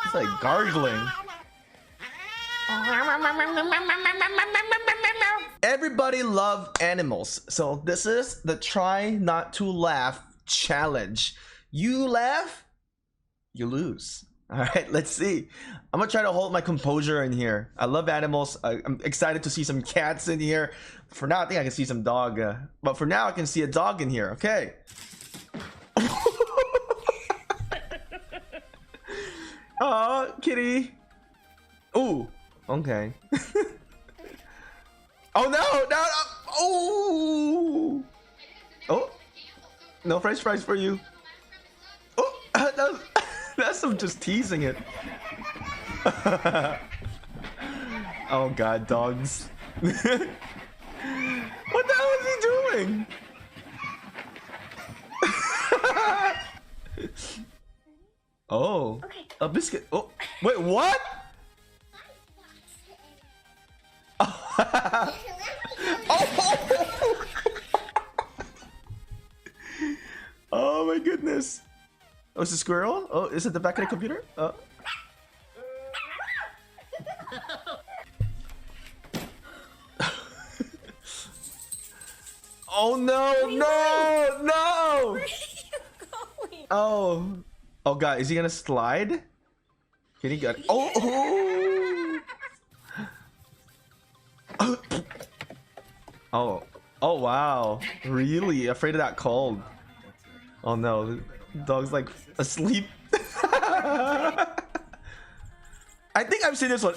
It's like gargling. Everybody love animals, so this is the try not to laugh challenge. You laugh, you lose. All right, let's see. I'm gonna try to hold my composure in here. I love animals. I'm excited to see some cats in here. For now, I think I can see some dog, but for now I can see a dog in here. Okay. Oh, kitty. Ooh, okay. Oh no, no, no. Oh, oh, no French fries for you. Oh, that's him just teasing it. Oh god, dogs. What the hell is he doing? Oh, a biscuit. Oh, wait, what? Oh. Oh my goodness. Oh, it's a squirrel? Oh, is it the back of the computer? Oh. Oh no, no, no! Where are you going? Oh. Oh god, is he gonna slide? Can he get it? Oh, oh! Oh. Oh wow. Really? Afraid of that cold. Oh no. The dog's like asleep. I think I've seen this one.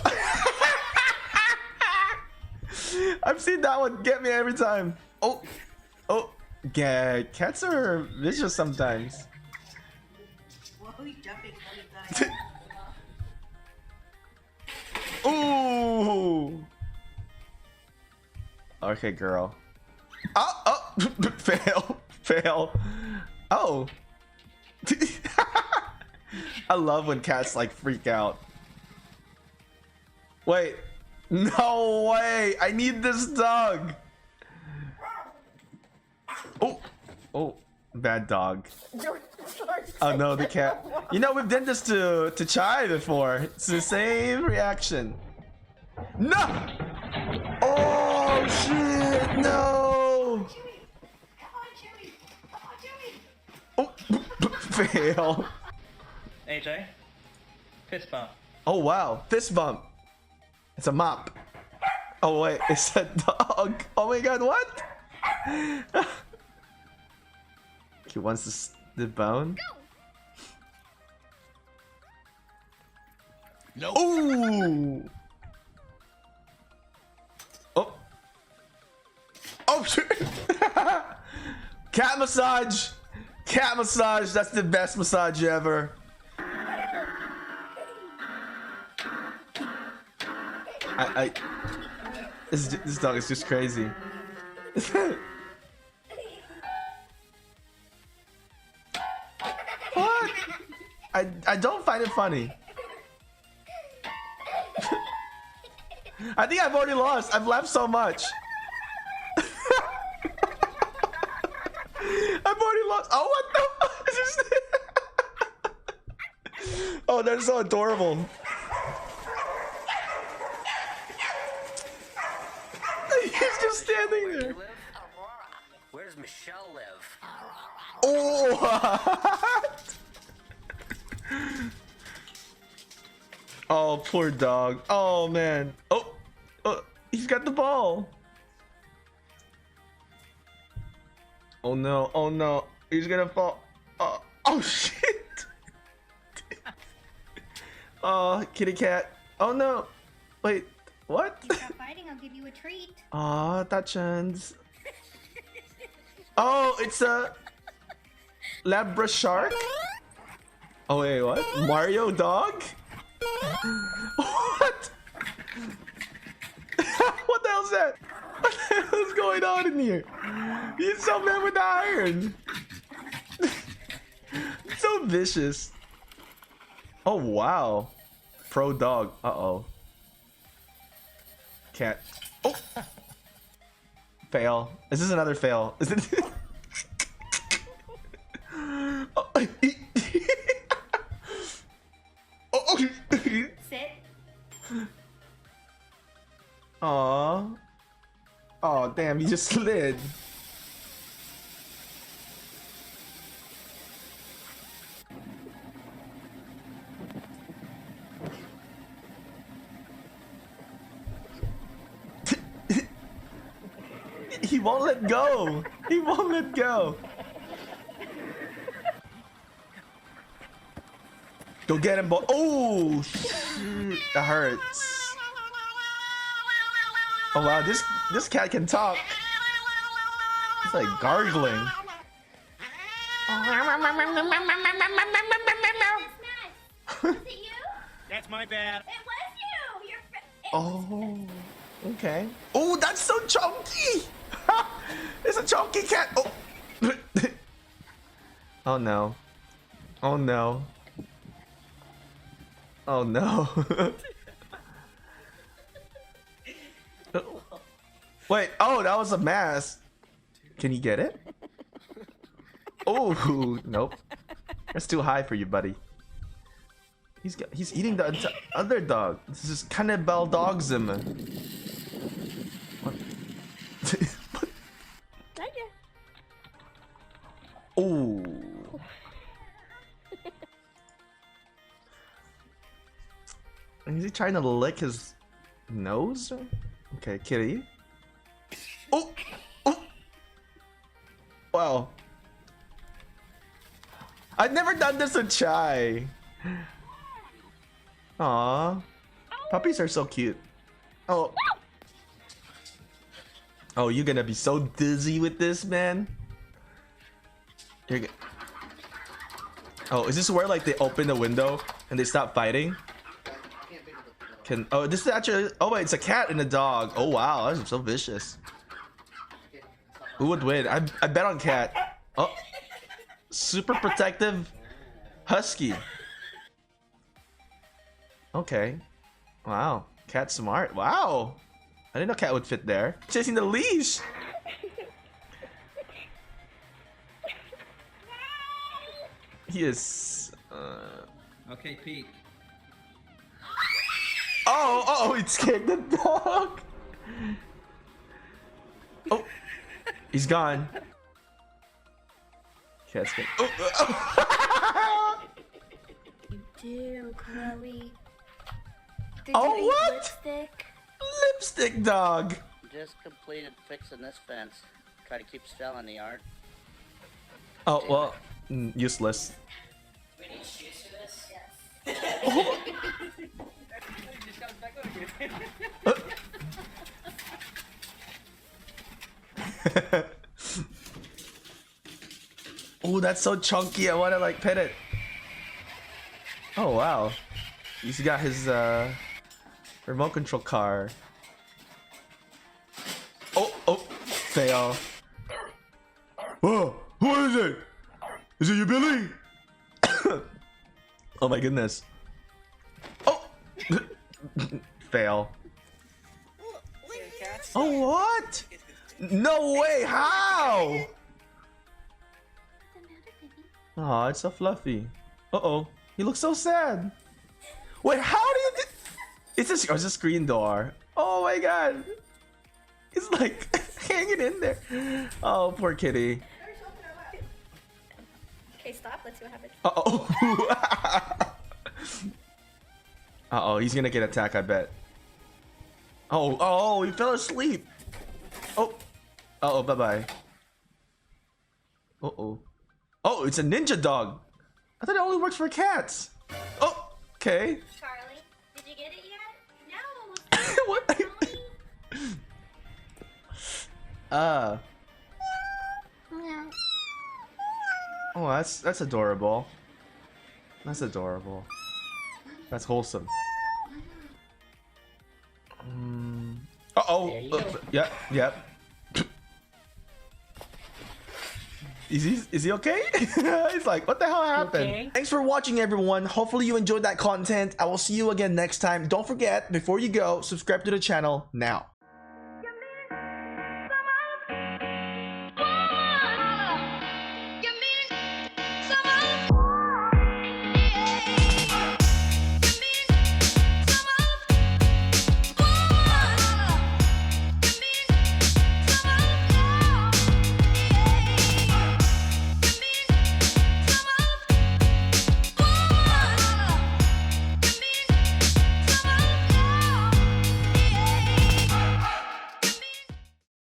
I've seen that one get me every time. Oh. Oh. Yeah, cats are vicious sometimes. Ooh. Okay, girl. Oh, oh, fail, fail. Oh. I love when cats like freak out. Wait, no way. I need this dog. Oh, oh, bad dog. Oh no, the cat. You know, we've done this to Chai before. It's the same reaction. No! Oh shit, no! Oh, fail. AJ, fist bump. Oh wow, fist bump. It's a mop. Oh wait, it's a dog. Oh my god, what? He wants the bone. No. Ooh. Oh. Oh shit. Cat massage. Cat massage. That's the best massage ever. This dog is just crazy. What? I don't find it funny. I think I've already lost. I've laughed so much. I've already lost. Oh, what the fuck is this? Oh, that's so adorable. He's just standing there. Where does Michelle live? Oh, what? Oh, poor dog. Oh, man. Oh, he's got the ball. Oh, no. Oh, no. He's gonna fall. Oh, shit. Oh, kitty cat. Oh, no. Wait, what? If you stop fighting, I'll give you a treat. Oh, touchins. Oh, it's a Labra shark. Oh, wait, what? Mario dog? What? What the hell's that? What the hell's going on in here? He's so mad with the iron. So vicious. Oh wow. Pro dog. Uh-oh. Cat. Oh. Fail. Is this another fail? Is it? Oh, Sit. Aw. Oh, damn, he just slid. He won't let go. He won't let go. Go get him, boy. Oh, shoot. That hurts. Oh wow, this cat can talk. It's like gargling. Was it you? That's my bad. It was you. Oh, okay. Oh, that's so chunky. It's a chunky cat. Oh. Oh no. Oh no. Oh no. Wait, oh, that was a mask. Can you get it? Oh, nope. That's too high for you, buddy. He's eating the other dog. This is cannibal dogs him. What? Oh. Is he trying to lick his nose? Okay, kitty. Oh! Oh! Wow. I've never done this with Chai. Aw. Puppies are so cute. Oh. Oh, you're gonna be so dizzy with this, man. Oh, is this where like they open the window and they stop fighting? Oh, this is actually. Oh wait, it's a cat and a dog. Oh wow, that's so vicious. Who would win? I bet on cat. Oh, super protective husky. Okay. Wow, cat smart. Wow, I didn't know cat would fit there. Chasing the leash. He is. Okay, Pete. Oh, it scared the dog. Oh, he's gone. Cat's good. Oh. You do, Chloe. Did Oh, you eat what? lipstick? Lipstick dog. Just completed fixing this fence. Try to keep Stella in the yard. Oh well, useless. Oh, that's so chunky. I want to like pet it. Oh wow, he's got his remote control car. Oh, fail. Whoa, who is it? Is it you, Billy? Oh my goodness. Oh, fail. Oh what? No way! How? Oh, it's so fluffy. Uh-oh. He looks so sad. Wait, how do you... It's a screen door. Oh my god. It's like hanging in there. Oh, poor kitty. Okay, stop. Let's see what happens. Uh-oh. Uh-oh, he's gonna get attacked, I bet. Oh, he fell asleep. Oh. Uh-oh, bye-bye. Uh-oh. Oh, it's a ninja dog. I thought it only works for cats. Oh, okay. Charlie, did you get it yet? No. What? Oh, that's adorable. That's adorable. That's wholesome. Uh-oh. There you go. Yep. Is he okay? He's like, what the hell happened? Okay. Thanks for watching, everyone. Hopefully you enjoyed that content. I will see you again next time. Don't forget, before you go, subscribe to the channel now.